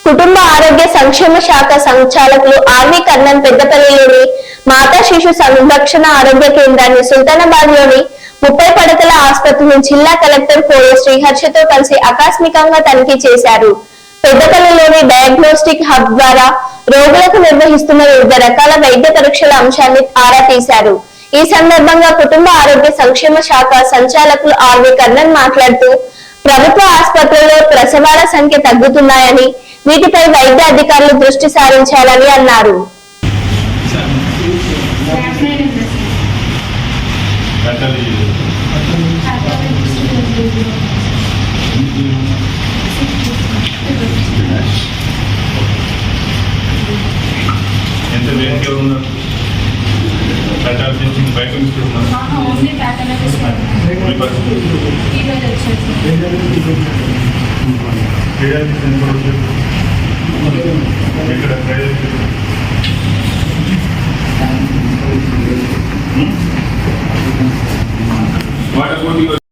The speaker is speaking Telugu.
కుటుంబ ఆరోగ్య సంక్షేమ శాఖ సంచాలకులు ఆర్వి కర్ణన్ పెద్దపల్లిలోని మాతా శిశు సంరక్షణ ఆరోగ్య కేంద్రాన్ని సుల్తానాబాద్ లోని 30 పడకల ఆసుపత్రిని జిల్లా కలెక్టర్ కోయ శ్రీహర్షతో కలిసి ఆకస్మికంగా తనిఖీ చేశారు. పెద్దపల్లిలోని డయాగ్నోస్టిక్ హబ్ ద్వారా రోగులకు నిర్వహిస్తున్న వివిధ రకాల వైద్య పరీక్షల అంశాన్ని ఆరా తీశారు. ఈ సందర్భంగా కుటుంబ ఆరోగ్య సంక్షేమ శాఖ సంచాలకులు ఆర్వి కర్ణన్ మాట్లాడుతూ ప్రభుత్వ ఆసుపత్రుల్లో ప్రసవాల సంఖ్య తగ్గుతున్నాయని, వీటిపై వైద్య అధికారులు దృష్టి సారించాలని అన్నారు. వాటర్